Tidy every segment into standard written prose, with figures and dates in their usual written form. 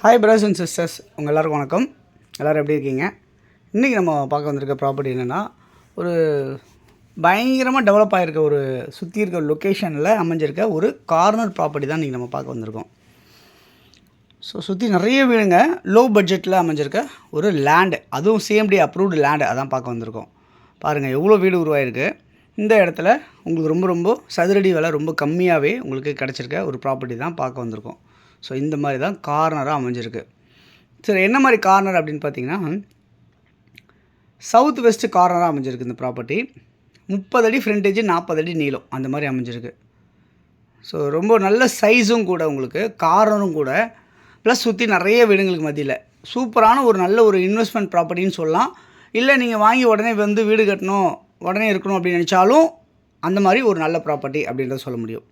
Hi brothers and sisters, உங்கள் எல்லாருக்கும் வணக்கம். எல்லோரும் எப்படி இருக்கீங்க? இன்றைக்கி நம்ம பார்க்க வந்திருக்க ப்ராப்பர்ட்டி என்னென்னா, ஒரு பயங்கரமாக டெவலப் ஆகிருக்க ஒரு சுற்றி இருக்க லொக்கேஷனில் அமைஞ்சிருக்க ஒரு கார்னர் ப்ராப்பர்ட்டி தான் இன்றைக்கி நம்ம பார்க்க வந்திருக்கோம். ஸோ சுற்றி நிறைய வீடுங்க, லோ பட்ஜெட்டில் அமைஞ்சிருக்க ஒரு லேண்டு, அதுவும் சிஎம்டி அப்ரூவ்டு லேண்டு, அதான் பார்க்க வந்திருக்கோம். பாருங்கள் எவ்வளோ வீடு உருவாயிருக்கு. இந்த இடத்துல உங்களுக்கு ரொம்ப சதுரடி விலை ரொம்ப கம்மியாகவே உங்களுக்கு கிடச்சிருக்க ஒரு ப்ராப்பர்ட்டி தான் பார்க்க வந்திருக்கோம். ஸோ இந்த மாதிரி தான் கார்னராக அமைஞ்சிருக்கு. சரி, என்ன மாதிரி கார்னர் அப்படின்னு பார்த்தீங்கன்னா, சவுத் வெஸ்ட் கார்னராக அமைஞ்சிருக்கு இந்த ப்ராப்பர்ட்டி. 30 அடி ஃப்ரண்டேஜ், 40 அடி நீளம், அந்த மாதிரி அமைஞ்சிருக்கு. ஸோ ரொம்ப நல்ல சைஸும் கூட, உங்களுக்கு கார்னரும் கூட, ப்ளஸ் சுற்றி நிறைய வீடுங்களுக்கு மத்தியில் சூப்பரான ஒரு நல்ல ஒரு இன்வெஸ்ட்மெண்ட் ப்ராப்பர்ட்டின்னு சொல்லலாம். இல்லை நீங்கள் வாங்கி உடனே வந்து வீடு கட்டணும், உடனே இருக்கணும் அப்படின்னு நினச்சாலும் அந்த மாதிரி ஒரு நல்ல ப்ராப்பர்ட்டி அப்படின்றத சொல்ல முடியும்.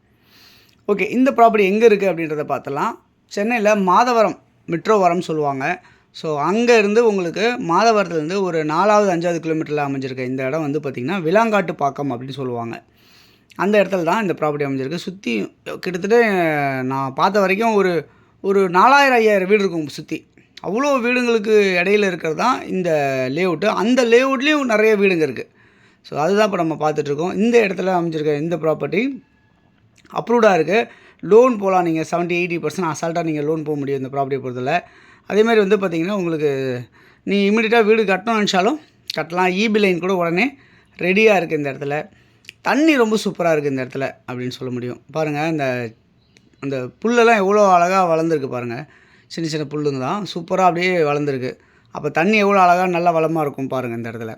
ஓகே, இந்த ப்ராப்பர்ட்டி எங்கே இருக்குது அப்படின்றத பார்த்தலாம். சென்னையில் மாதவரம் மெட்ரோவரம் சொல்லுவாங்க. ஸோ அங்கே இருந்து உங்களுக்கு மாதவரத்துலேருந்து ஒரு 4வது 5வது கிலோமீட்டரில் அமைஞ்சிருக்க இந்த இடம் வந்து பார்த்திங்கன்னா விலாங்காட்டு பாக்கம் அப்படின்னு சொல்லுவாங்க. அந்த இடத்துல தான் இந்த ப்ராப்பர்ட்டி அமைஞ்சிருக்கு. சுற்றி கிட்டத்தட்ட நான் பார்த்த வரைக்கும் ஒரு 4000-5000 வீடு இருக்கும் சுற்றி. அவ்வளோ வீடுங்களுக்கு இடையில இருக்கிறது தான் இந்த லேஅவுட்டு. அந்த லேஅவுட்லேயும் நிறைய வீடுங்க இருக்குது. ஸோ அதுதான் இப்போ நம்ம பார்த்துட்ருக்கோம். இந்த இடத்துல அமைஞ்சிருக்க இந்த ப்ராப்பர்ட்டி அப்ரூவ்டாக இருக்குது. லோன் போகலாம், நீங்கள் 70-80% அசால்ட்டாக நீங்கள் லோன் போக முடியும் இந்த ப்ராப்பர்ட்டியை பொறுத்தவரை. அதேமாதிரி வந்து பார்த்திங்கன்னா, உங்களுக்கு நீங்கள் இமீடியட்டாக வீடு கட்டணும்னு நினச்சாலும் கட்டலாம். இபி லைன் கூட உடனே ரெடியாக இருக்குது இந்த இடத்துல. தண்ணி ரொம்ப சூப்பராக இருக்குது இந்த இடத்துல அப்படின்னு சொல்ல முடியும். பாருங்கள், அந்த புல்லெல்லாம் எவ்வளோ அழகாக வளர்ந்துருக்கு பாருங்கள். சின்ன சின்ன புல்லுங்க தான் சூப்பராக அப்படியே வளர்ந்துருக்கு. அப்போ தண்ணி எவ்வளோ அழகாக நல்லா வளமாக இருக்கும் பாருங்கள் இந்த இடத்துல.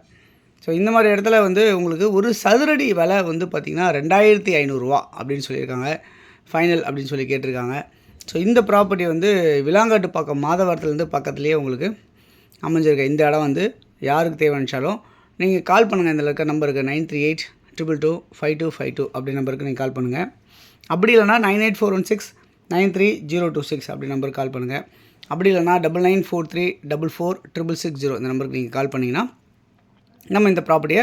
ஸோ இந்த மாதிரி இடத்துல வந்து உங்களுக்கு ஒரு சதுரடி விலை வந்து பார்த்திங்கன்னா 2500 ரூபா அப்படின்னு சொல்லியிருக்காங்க. ஃபைனல் அப்படின்னு சொல்லி கேட்டிருக்காங்க. ஸோ இந்த ப்ராப்பர்ட்டி வந்து விலாங்காட்டு பாக்கம் மாதவரத்துலேருந்து பக்கத்துலேயே உங்களுக்கு அமைஞ்சிருக்க இந்த இடம் வந்து யாருக்கு தேவைச்சாலும் நீங்கள் கால் பண்ணுங்கள். இந்த இருக்க நம்பருக்கு 9382225252 அப்படி நம்பருக்கு நீங்கள் கால் பண்ணுங்கள். அப்படி இல்லைனா 9841693026 அப்படி நம்பருக்கு கால் பண்ணுங்கள். அப்படி இல்லைனா 9943444660 இந்த நம்பருக்கு நீங்கள் கால் பண்ணிங்கன்னா நம்ம இந்த ப்ராப்பர்ட்டியை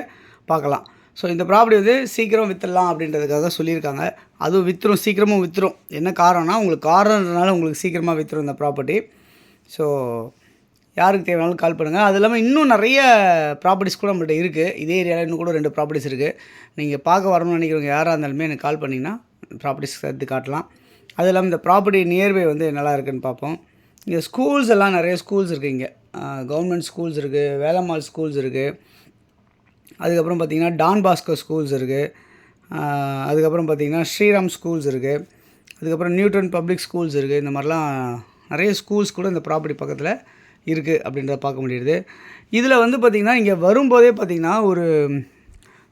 பார்க்கலாம். ஸோ இந்த ப்ராப்பர்ட்டி வந்து சீக்கிரம் விற்றுடலாம் அப்படின்றதுக்காக சொல்லியிருக்காங்க. அதுவும் விற்றுரும், சீக்கிரமும் விற்றுரும். என்ன காரணம்னா, உங்களுக்கு காரணம்னால உங்களுக்கு சீக்கிரமாக விற்றுரும் இந்த ப்ராப்பர்ட்டி. ஸோ யாருக்கு தேவையானாலும் கால் பண்ணுங்கள். அது இல்லாமல் இன்னும் நிறைய ப்ராப்பர்ட்டிஸ் கூட நம்மள்ட்ட இருக்குது. இதே ஏரியாவில் இன்னும் கூட 2 ப்ராப்பர்ட்டிஸ் இருக்குது. நீங்கள் பார்க்க வரணும்னு நினைக்கிறவங்க யாராக இருந்தாலுமே எனக்கு கால் பண்ணிங்கன்னா ப்ராப்பர்ட்டிஸ் எடுத்து காட்டலாம். அது இல்லாமல் இந்த ப்ராப்பர்ட்டி நியர்பை வந்து நல்லா இருக்குதுன்னு பார்ப்போம். இங்கே ஸ்கூல்ஸ் எல்லாம் நிறைய ஸ்கூல்ஸ் இருக்குது. இங்கே கவர்மெண்ட் ஸ்கூல்ஸ் இருக்குது, வேலம்மாள் ஸ்கூல்ஸ் இருக்குது. அதுக்கப்புறம் பார்த்திங்கன்னா டான் பாஸ்கோ ஸ்கூல்ஸ் இருக்குது. அதுக்கப்புறம் பார்த்திங்கன்னா ஸ்ரீராம் ஸ்கூல்ஸ் இருக்குது. அதுக்கப்புறம் நியூட்டன் பப்ளிக் ஸ்கூல்ஸ் இருக்குது. இந்த மாதிரிலாம் நிறைய ஸ்கூல்ஸ் கூட இந்த ப்ராப்பர்ட்டி பக்கத்தில் இருக்குது அப்படின்றத பார்க்க முடியுது. இதில் வந்து பார்த்திங்கன்னா இங்கே வரும்போதே பார்த்திங்கன்னா ஒரு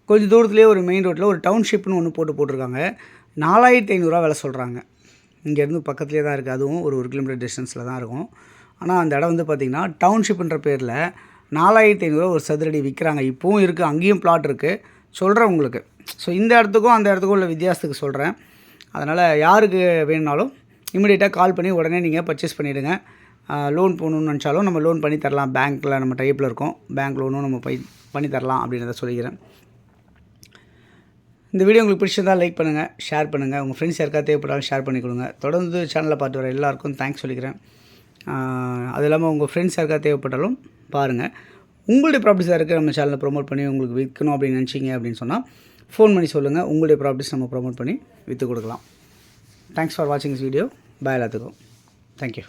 கொஞ்சம் தூரத்துலேயே ஒரு மெயின் ரோட்டில் ஒரு டவுன்ஷிப்னு ஒன்று போட்டிருக்காங்க. 4500 விலை சொல்கிறாங்க. இங்கேருந்து பக்கத்துலேயே தான் இருக்குது. அதுவும் ஒரு கிலோமீட்டர் டிஸ்டன்ஸில் தான் இருக்கும். ஆனால் அந்த இடம் வந்து பார்த்திங்கன்னா டவுன்ஷிப்புன்ற பேரில் 4500 ஒரு சதுரடி விற்கிறாங்க. இப்போவும் இருக்குது, அங்கேயும் பிளாட் இருக்குது. சொல்கிறேன் உங்களுக்கு. ஸோ இந்த இடத்துக்கும் அந்த இடத்துக்கும் உள்ள வித்தியாசத்துக்கு சொல்கிறேன். அதனால் யாருக்கு வேணுனாலும் இமீடியட்டாக கால் பண்ணி உடனே நீங்கள் பர்ச்சேஸ் பண்ணிவிடுங்க. லோன் போகணுன்னு நினச்சாலும் நம்ம லோன் பண்ணி தரலாம். பேங்க்கில் நம்ம டைப்பில் இருக்கோம். பேங்க் லோனும் நம்ம பண்ணி தரலாம் அப்படின்றத சொல்லிக்கிறேன். இந்த வீடியோ உங்களுக்கு பிடிச்சிருந்தால் லைக் பண்ணுங்கள், ஷேர் பண்ணுங்கள். உங்கள் ஃப்ரெண்ட்ஸ் யாருக்காவது தேவைப்பட்டாலும் ஷேர் பண்ணி கொடுங்க. தொடர்ந்து சேனலில் பார்த்து வர எல்லாருக்கும் தேங்க்ஸ் சொல்லிக்கிறேன். அது இல்லாமல் உங்கள் ஃப்ரெண்ட்ஸ் யாருக்காவது தேவைப்பட்டாலும் பாருங்கள். உங்களுடைய ப்ராப்பர்ட்டிஸ் யாருக்கு நம்ம சேனலில் ப்ரொமோட் பண்ணி உங்களுக்கு விற்கணும் அப்படின்னு நினச்சிங்க அப்படின்னு சொன்னால் ஃபோன் பண்ணி சொல்லுங்கள். உங்களுடைய ப்ராப்பர்ட்டிஸ் நம்ம ப்ரொமோட் பண்ணி விற்று கொடுக்கலாம். தேங்க்ஸ் ஃபார் வாட்சிங் திஸ் வீடியோ. பாய் எல்லாத்துக்கும். தேங்க்யூ.